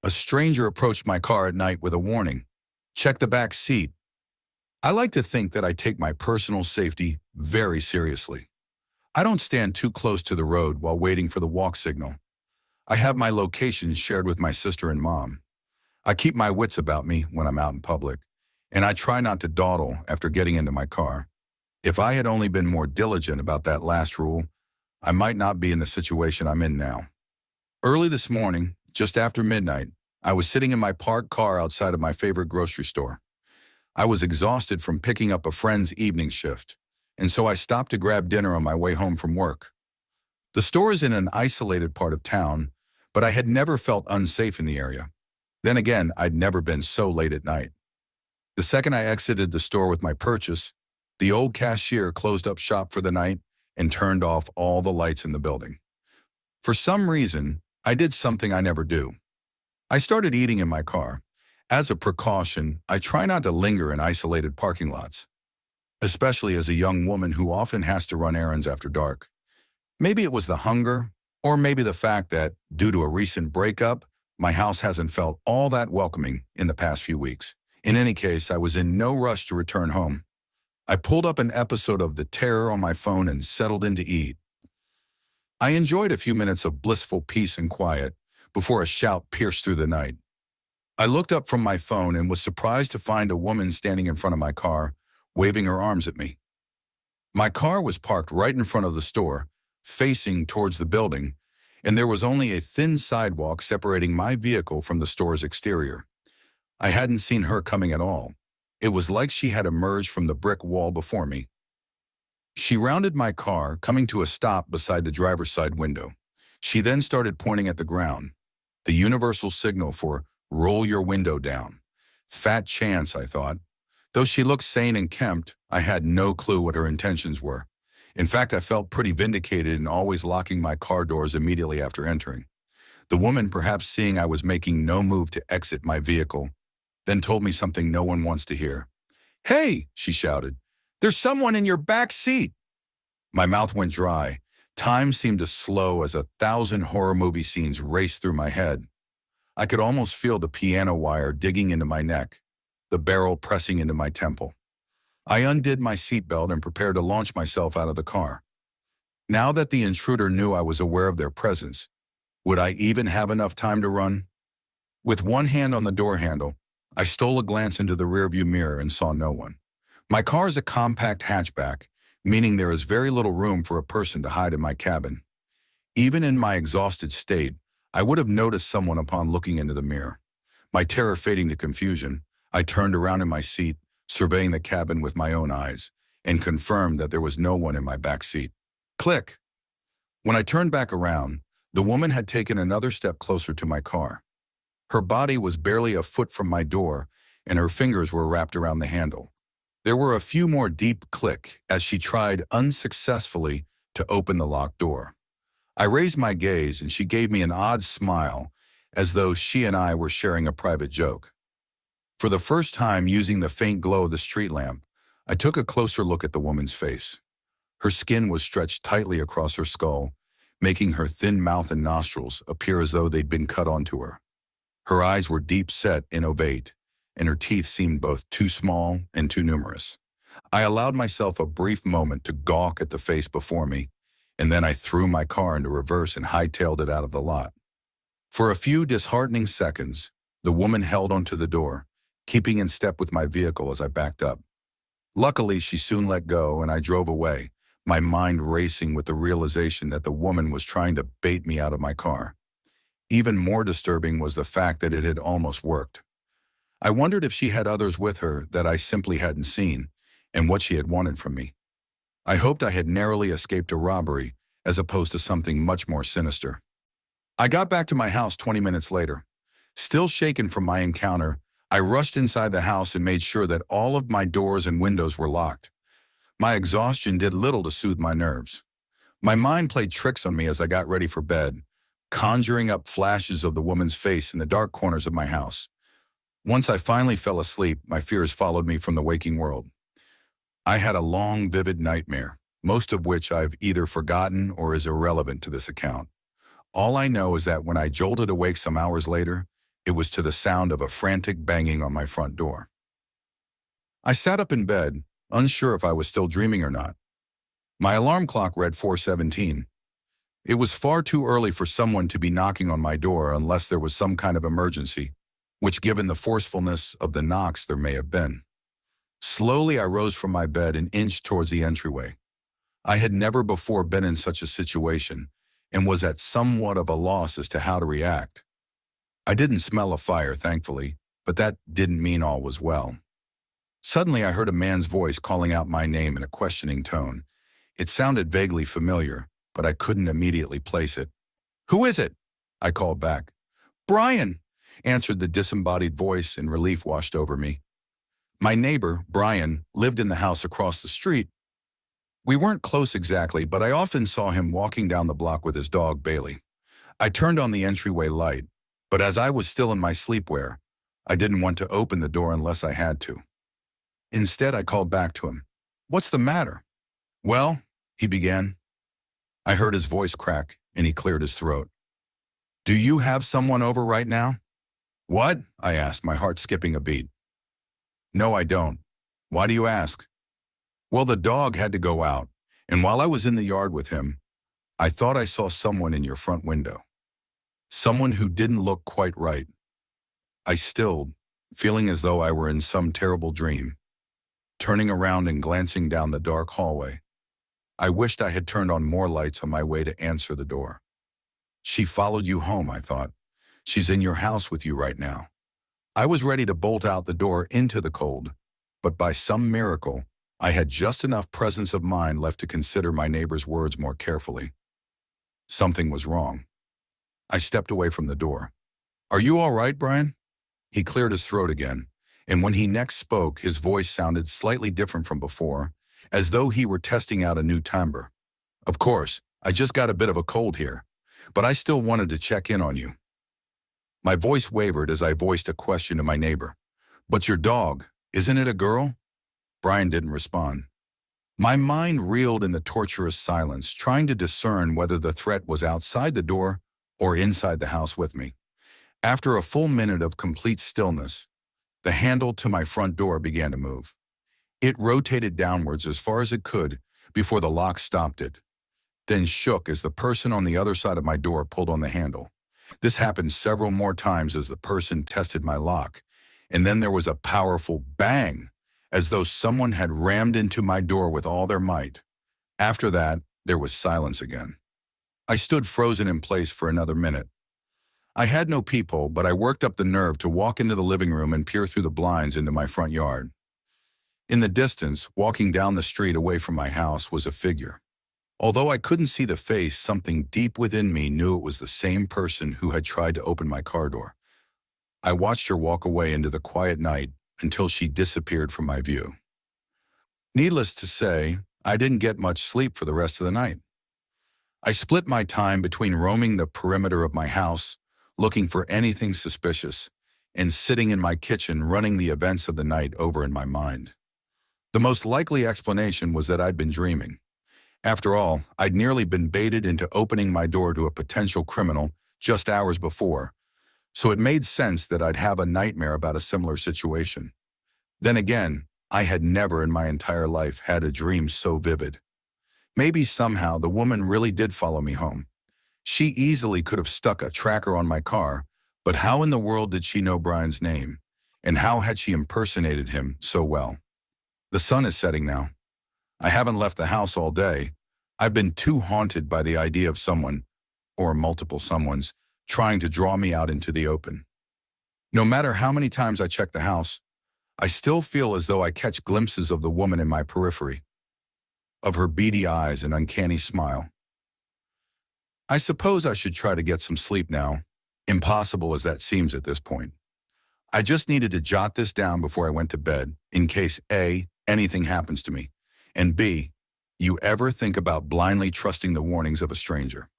A stranger approached my car at night with a warning. Check the back seat. I like to think that I take my personal safety very seriously. I don't stand too close to the road while waiting for the walk signal. I have my location shared with my sister and mom. I keep my wits about me when I'm out in public, and I try not to dawdle after getting into my car. If I had only been more diligent about that last rule, I might not be in the situation I'm in now. Early this morning, just after midnight, I was sitting in my parked car outside of my favorite grocery store. I was exhausted from picking up a friend's evening shift, and so I stopped to grab dinner on my way home from work. The store is in an isolated part of town, but I had never felt unsafe in the area. Then again, I'd never been so late at night. The second I exited the store with my purchase, the old cashier closed up shop for the night and turned off all the lights in the building. For some reason, I did something I never do. I started eating in my car. As a precaution, I try not to linger in isolated parking lots, especially as a young woman who often has to run errands after dark. Maybe it was the hunger, or maybe the fact that, due to a recent breakup, my house hasn't felt all that welcoming in the past few weeks. In any case, I was in no rush to return home. I pulled up an episode of The Terror on my phone and settled in to eat. I enjoyed a few minutes of blissful peace and quiet before a shout pierced through the night. I looked up from my phone and was surprised to find a woman standing in front of my car, waving her arms at me. My car was parked right in front of the store, facing towards the building, and there was only a thin sidewalk separating my vehicle from the store's exterior. I hadn't seen her coming at all. It was like she had emerged from the brick wall before me. She rounded my car, coming to a stop beside the driver's side window. She then started pointing at the ground, the universal signal for roll your window down. Fat chance, I thought. Though she looked sane and kempt, I had no clue what her intentions were. In fact, I felt pretty vindicated in always locking my car doors immediately after entering. The woman, perhaps seeing I was making no move to exit my vehicle, then told me something no one wants to hear. "Hey," she shouted, "there's someone in your back seat." My mouth went dry. Time seemed to slow as 1,000 horror movie scenes raced through my head. I could almost feel the piano wire digging into my neck, the barrel pressing into my temple. I undid my seatbelt and prepared to launch myself out of the car. Now that the intruder knew I was aware of their presence, would I even have enough time to run? With one hand on the door handle, I stole a glance into the rearview mirror and saw no one. My car is a compact hatchback, meaning there is very little room for a person to hide in my cabin. Even in my exhausted state, I would have noticed someone upon looking into the mirror. My terror fading to confusion, I turned around in my seat, surveying the cabin with my own eyes, and confirmed that there was no one in my back seat. Click! When I turned back around, the woman had taken another step closer to my car. Her body was barely a foot from my door, and her fingers were wrapped around the handle. There were a few more deep click as she tried unsuccessfully to open the locked door. I raised my gaze and she gave me an odd smile, as though she and I were sharing a private joke. For the first time using the faint glow of the street lamp, I took a closer look at the woman's face. Her skin was stretched tightly across her skull, making her thin mouth and nostrils appear as though they'd been cut onto her. Her eyes were deep set and ovate, and her teeth seemed both too small and too numerous. I allowed myself a brief moment to gawk at the face before me, and then I threw my car into reverse and hightailed it out of the lot. For a few disheartening seconds, the woman held onto the door, keeping in step with my vehicle as I backed up. Luckily, she soon let go and I drove away, my mind racing with the realization that the woman was trying to bait me out of my car. Even more disturbing was the fact that it had almost worked. I wondered if she had others with her that I simply hadn't seen, and what she had wanted from me. I hoped I had narrowly escaped a robbery, as opposed to something much more sinister. I got back to my house 20 minutes later. Still shaken from my encounter, I rushed inside the house and made sure that all of my doors and windows were locked. My exhaustion did little to soothe my nerves. My mind played tricks on me as I got ready for bed, conjuring up flashes of the woman's face in the dark corners of my house. Once I finally fell asleep, my fears followed me from the waking world. I had a long, vivid nightmare, most of which I've either forgotten or is irrelevant to this account. All I know is that when I jolted awake some hours later, It was to the sound of a frantic banging on my front door. I sat up in bed, unsure if I was still dreaming or not. My alarm clock read 4:17. It was far too early for someone to be knocking on my door unless there was some kind of emergency, which given the forcefulness of the knocks there may have been. Slowly I rose from my bed and inched towards the entryway. I had never before been in such a situation and was at somewhat of a loss as to how to react. I didn't smell a fire, thankfully, but that didn't mean all was well. Suddenly I heard a man's voice calling out my name in a questioning tone. It sounded vaguely familiar, but I couldn't immediately place it. "Who is it?" I called back. "Brian," answered the disembodied voice, and relief washed over me. My neighbor, Brian, lived in the house across the street. We weren't close exactly, but I often saw him walking down the block with his dog, Bailey. I turned on the entryway light, but as I was still in my sleepwear, I didn't want to open the door unless I had to. Instead, I called back to him. "What's the matter?" "Well," he began. I heard his voice crack, and he cleared his throat. "Do you have someone over right now?" "What?" I asked, my heart skipping a beat. "No, I don't. Why do you ask?" "Well, the dog had to go out, and while I was in the yard with him, I thought I saw someone in your front window. Someone who didn't look quite right." I stilled, feeling as though I were in some terrible dream. Turning around and glancing down the dark hallway, I wished I had turned on more lights on my way to answer the door. "She followed you home," I thought. "She's in your house with you right now." I was ready to bolt out the door into the cold, but by some miracle, I had just enough presence of mind left to consider my neighbor's words more carefully. Something was wrong. I stepped away from the door. "Are you all right, Brian?" He cleared his throat again, and when he next spoke, his voice sounded slightly different from before, as though he were testing out a new timbre. "Of course, I just got a bit of a cold here, but I still wanted to check in on you." My voice wavered as I voiced a question to my neighbor. "But your dog, isn't it a girl?" Brian didn't respond. My mind reeled in the torturous silence, trying to discern whether the threat was outside the door or inside the house with me. After a full minute of complete stillness, the handle to my front door began to move. It rotated downwards as far as it could before the lock stopped it, then shook as the person on the other side of my door pulled on the handle. This happened several more times as the person tested my lock, and then there was a powerful bang, as though someone had rammed into my door with all their might. After that, there was silence again. I stood frozen in place for another minute. I had no peephole, but I worked up the nerve to walk into the living room and peer through the blinds into my front yard. In the distance, walking down the street away from my house, was a figure. Although I couldn't see the face, something deep within me knew it was the same person who had tried to open my car door. I watched her walk away into the quiet night until she disappeared from my view. Needless to say, I didn't get much sleep for the rest of the night. I split my time between roaming the perimeter of my house, looking for anything suspicious, and sitting in my kitchen running the events of the night over in my mind. The most likely explanation was that I'd been dreaming. After all, I'd nearly been baited into opening my door to a potential criminal just hours before, so it made sense that I'd have a nightmare about a similar situation. Then again, I had never in my entire life had a dream so vivid. Maybe somehow the woman really did follow me home. She easily could have stuck a tracker on my car, but how in the world did she know Brian's name? And how had she impersonated him so well? The sun is setting now. I haven't left the house all day. I've been too haunted by the idea of someone, or multiple someones, trying to draw me out into the open. No matter how many times I check the house, I still feel as though I catch glimpses of the woman in my periphery, of her beady eyes and uncanny smile. I suppose I should try to get some sleep now, impossible as that seems at this point. I just needed to jot this down before I went to bed, in case A, anything happens to me, and B, you ever think about blindly trusting the warnings of a stranger.